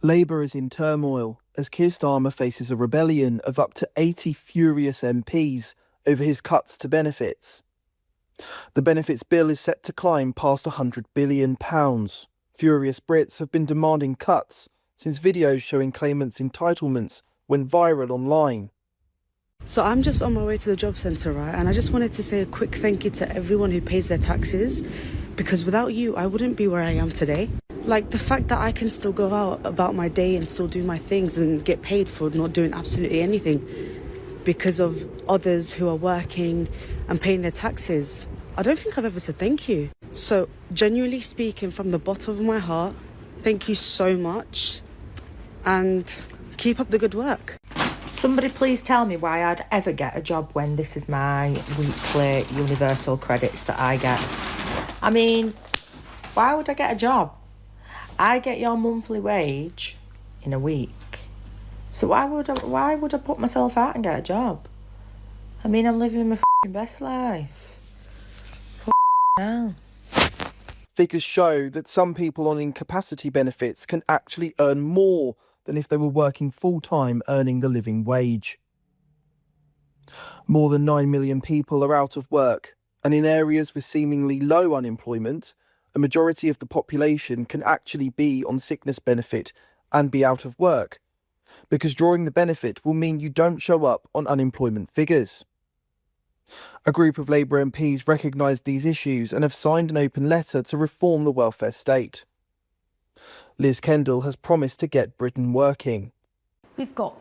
Labour is in turmoil as Keir Starmer faces a rebellion of up to 80 furious MPs over his cuts to benefits. The benefits bill is set to climb past £100 billion. Furious Brits have been demanding cuts since videos showing claimants' entitlements went viral online. So I'm just on my way to the job centre, right? And I just wanted to say a quick thank you to everyone who pays their taxes, because without you, I wouldn't be where I am today. Like, the fact that I can still go out about my day and still do my things and get paid for not doing absolutely anything because of others who are working and paying their taxes. I don't think I've ever said thank you. So, genuinely speaking, from the bottom of my heart, thank you so much and keep up the good work. Somebody please tell me why I'd ever get a job when this is my weekly universal credits that I get. I mean, why would I get a job? I get your monthly wage in a week. So why would I put myself out and get a job? I mean, I'm living my best life. Hell. Figures show that some people on incapacity benefits can actually earn more than if they were working full-time earning the living wage. More than 9 million people are out of work, and in areas with seemingly low unemployment, a majority of the population can actually be on sickness benefit and be out of work, because drawing the benefit will mean you don't show up on unemployment figures. A group of Labour MPs recognise these issues and have signed an open letter to reform the welfare state. Liz Kendall has promised to get Britain working. We've got,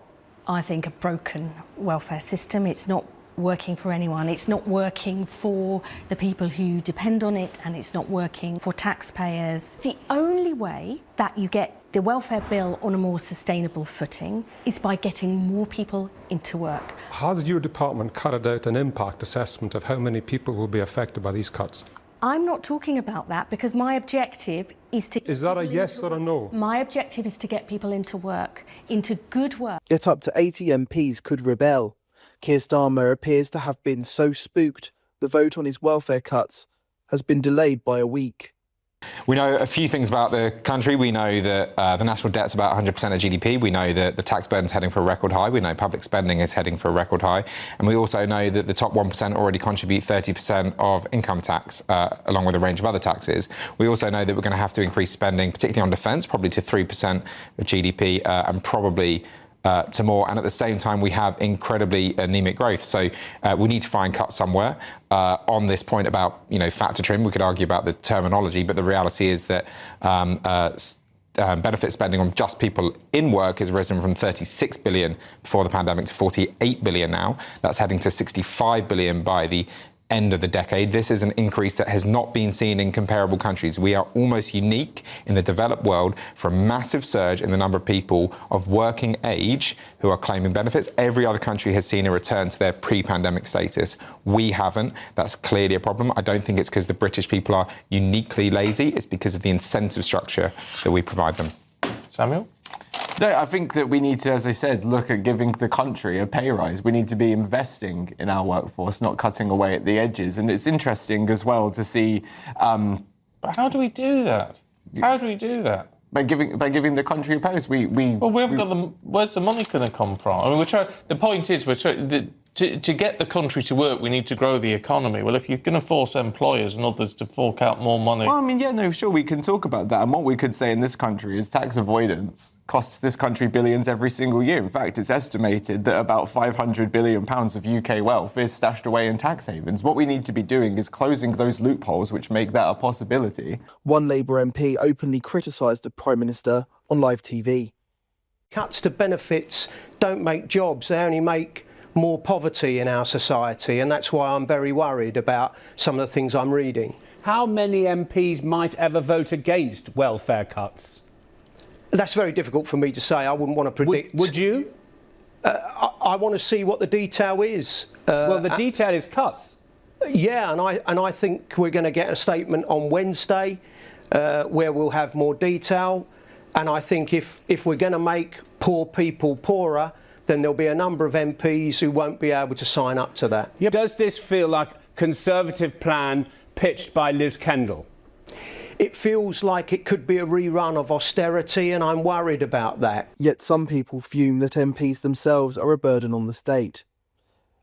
I think, a broken welfare system. It's not working for anyone. It's not working for the people who depend on it, and it's not working for taxpayers. The only way that you get the welfare bill on a more sustainable footing is by getting more people into work. Has your department carried out an impact assessment of how many people will be affected by these cuts? I'm not talking about that because my objective is to... Is that a yes or a no? My objective is to get people into work, into good work. Yet up to 80 MPs could rebel. Keir Starmer appears to have been so spooked the vote on his welfare cuts has been delayed by a week. We know a few things about the country. We know that the national debt's about 100% of GDP. We know that the tax burden's heading for a record high. We know public spending is heading for a record high. And we also know that the top 1% already contribute 30% of income tax, along with a range of other taxes. We also know that we're going to have to increase spending, particularly on defence, probably to 3% of GDP, and probably to more, and at the same time we have incredibly anemic growth. So we need to find cuts somewhere. On this point about factor trim, we could argue about the terminology, but the reality is that benefit spending on just people in work has risen from 36 billion before the pandemic to 48 billion now. That's heading to 65 billion by the end of the decade. This is an increase that has not been seen in comparable countries. We are almost unique in the developed world for a massive surge in the number of people of working age who are claiming benefits. Every other country has seen a return to their pre-pandemic status. We haven't. That's clearly a problem. I don't think it's because the British people are uniquely lazy. It's because of the incentive structure that we provide them. Samuel? No, I think that we need to, as I said, look at giving the country a pay rise. We need to be investing in our workforce, not cutting away at the edges. And it's interesting as well to see... But how do we do that? How do we do that? By giving the country a pay rise. Where's the money going to come from? I mean, the point is, to get the country to work, we need to grow the economy. Well, if you're going to force employers and others to fork out more money... Well, I mean, yeah, no, sure, we can talk about that. And what we could say in this country is tax avoidance costs this country billions every single year. In fact, it's estimated that about £500 billion of UK wealth is stashed away in tax havens. What we need to be doing is closing those loopholes which make that a possibility. One Labour MP openly criticised the Prime Minister on live TV. Cuts to benefits don't make jobs, they only make more poverty in our society, and that's why I'm very worried about some of the things I'm reading. How many MPs might ever vote against welfare cuts? That's very difficult for me to say. I wouldn't want to predict. Would you? I want to see what the detail is. Well, the detail is cuts. Yeah, and I think we're going to get a statement on Wednesday where we'll have more detail. And I think if we're going to make poor people poorer, then there'll be a number of MPs who won't be able to sign up to that. Does this feel like a Conservative plan pitched by Liz Kendall? It feels like it could be a rerun of austerity, and I'm worried about that. Yet some people fume that MPs themselves are a burden on the state.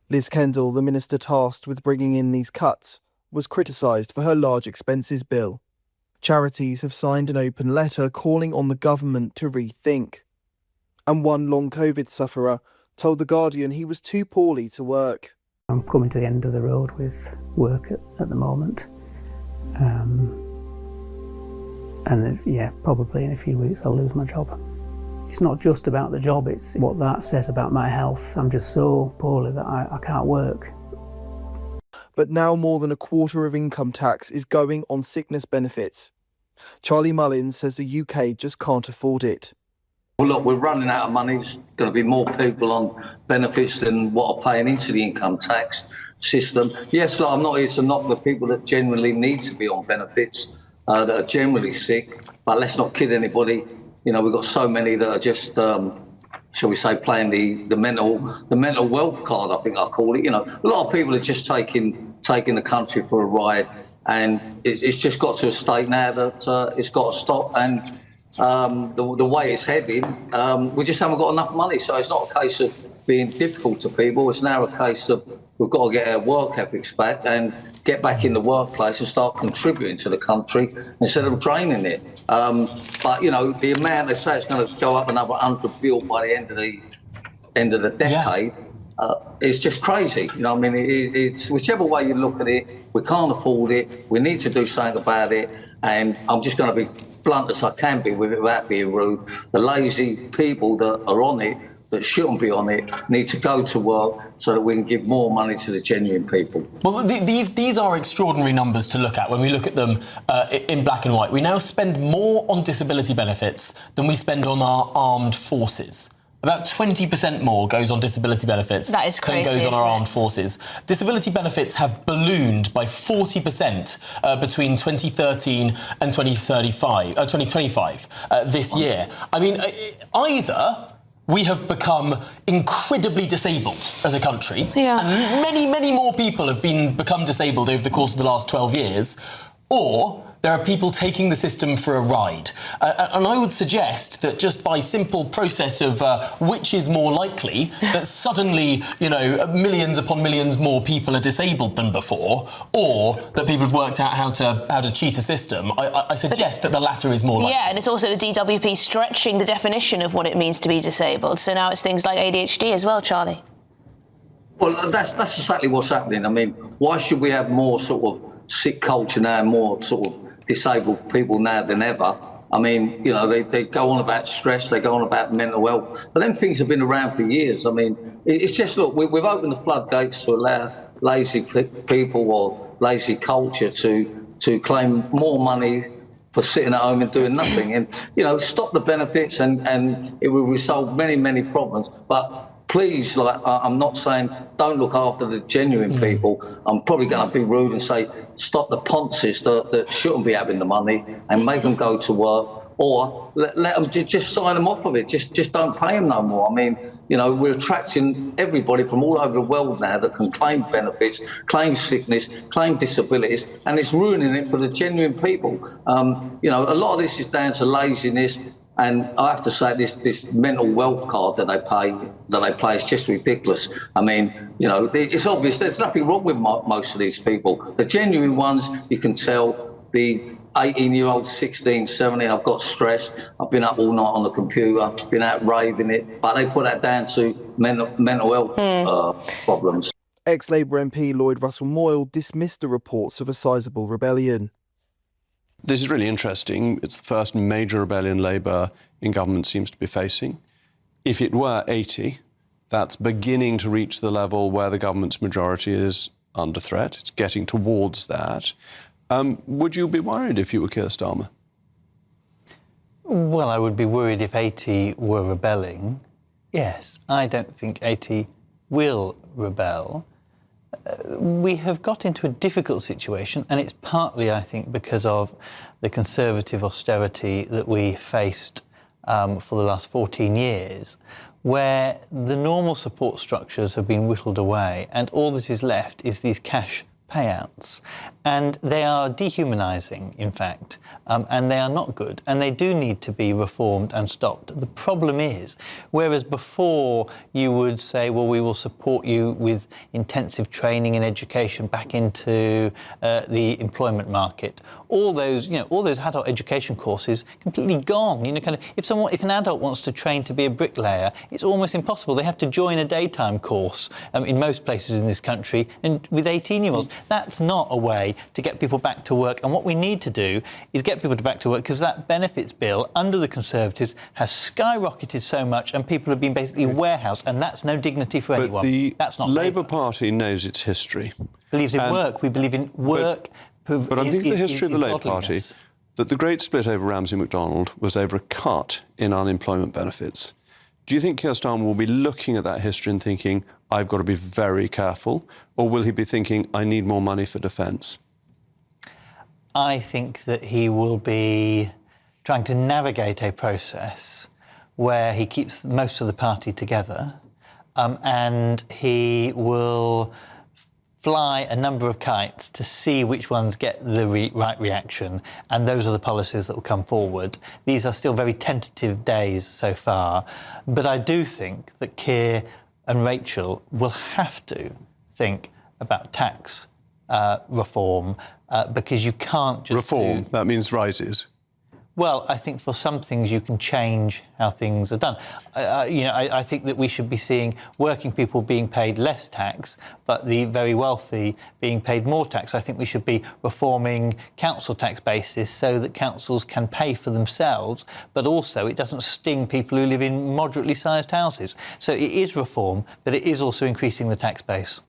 Liz Kendall, the minister tasked with bringing in these cuts, was criticised for her large expenses bill. Charities have signed an open letter calling on the government to rethink. And one long COVID sufferer told The Guardian he was too poorly to work. I'm coming to the end of the road with work at the moment. Probably in a few weeks I'll lose my job. It's not just about the job, it's what that says about my health. I'm just so poorly that I can't work. But now more than a quarter of income tax is going on sickness benefits. Charlie Mullins says the UK just can't afford it. Well, look, we're running out of money. There's going to be more people on benefits than what are paying into the income tax system. Yes, look, I'm not here to knock the people that genuinely need to be on benefits, that are generally sick, but let's not kid anybody. You know, we've got so many that are just, shall we say, playing the mental wealth card, I think I call it. You know, a lot of people are just taking the country for a ride, and it's just got to a state now that it's got to stop. And the way it's heading, we just haven't got enough money. So it's not a case of being difficult to people. It's now a case of we've got to get our work ethics back and get back in the workplace and start contributing to the country instead of draining it. But, you know, the amount they say it's going to go up another 100 billion by the end of the decade, it's just crazy. You know what I mean? It's whichever way you look at it, we can't afford it. We need to do something about it. And I'm just going to be blunt as I can be with it without being rude. The lazy people that are on it, that shouldn't be on it, need to go to work so that we can give more money to the genuine people. Well, these are extraordinary numbers to look at when we look at them in black and white. We now spend more on disability benefits than we spend on our armed forces. About 20% more goes on disability benefits that is crazy, than goes on our armed forces. Disability benefits have ballooned by 40% between 2013 and 2025 this year. I mean, either we have become incredibly disabled as a country, and many more people have become disabled over the course of the last 12 years, or there are people taking the system for a ride. And I would suggest that just by simple process of which is more likely, that suddenly, you know, millions upon millions more people are disabled than before, or that people have worked out how to cheat a system. I suggest that the latter is more likely. Yeah, and it's also the DWP stretching the definition of what it means to be disabled. So now it's things like ADHD as well, Charlie. Well, that's exactly what's happening. I mean, why should we have more sort of sick culture now and more sort of disabled people now than ever? I mean, you know, they go on about stress, they go on about mental health, but them things have been around for years. I mean, it's just, look, we've opened the floodgates to allow lazy people or lazy culture to claim more money for sitting at home and doing nothing. And, you know, stop the benefits and it will resolve many problems. But please, like, I'm not saying don't look after the genuine people. I'm probably going to be rude and say stop the ponces that shouldn't be having the money and make them go to work, or let them just sign them off of it. Just don't pay them no more. I mean, you know, we're attracting everybody from all over the world now that can claim benefits, claim sickness, claim disabilities, and it's ruining it for the genuine people. You know, a lot of this is down to laziness. And I have to say, this mental wealth card that they play is just ridiculous. I mean, you know, it's obvious there's nothing wrong with most of these people. The genuine ones, you can tell. The 18-year-old, 16, 17, I've got stressed. I've been up all night on the computer, been out raving it. But they put that down to mental health problems. Ex-Labour MP Lloyd Russell-Moyle dismissed the reports of a sizable rebellion. This is really interesting. It's the first major rebellion Labour in government seems to be facing. If it were 80, that's beginning to reach the level where the government's majority is under threat. It's getting towards that. Would you be worried if you were Keir Starmer? Well, I would be worried if 80 were rebelling. Yes, I don't think 80 will rebel. We have got into a difficult situation, and it's partly, I think, because of the Conservative austerity that we faced for the last 14 years, where the normal support structures have been whittled away, and all that is left is these cash payouts, and they are dehumanising, in fact, and they are not good, and they do need to be reformed and stopped. The problem is, whereas before you would say, well, we will support you with intensive training and education back into the employment market, all those adult education courses completely gone. If an adult wants to train to be a bricklayer, it's almost impossible. They have to join a daytime course in most places in this country, and with 18-year-olds. That's not a way to get people back to work. And what we need to do is get people back to work, because that benefits bill under the Conservatives has skyrocketed so much, and people have been basically warehoused, and that's no dignity for anyone. That's not Labour Party knows its history. Believes in work. We believe in work. But I think the history of the Labour Party, that the great split over Ramsay MacDonald was over a cut in unemployment benefits. Do you think Keir Starmer will be looking at that history and thinking, I've got to be very careful, or will he be thinking, I need more money for defence? I think that he will be trying to navigate a process where he keeps most of the party together, and he will fly a number of kites to see which ones get the right reaction, and those are the policies that will come forward. These are still very tentative days so far, but I do think that Keir and Rachel will have to think about tax reform, because you can't just reform. That means rises. Well, I think for some things you can change how things are done. I think that we should be seeing working people being paid less tax, but the very wealthy being paid more tax. I think we should be reforming council tax bases so that councils can pay for themselves, but also it doesn't sting people who live in moderately sized houses. So it is reform, but it is also increasing the tax base.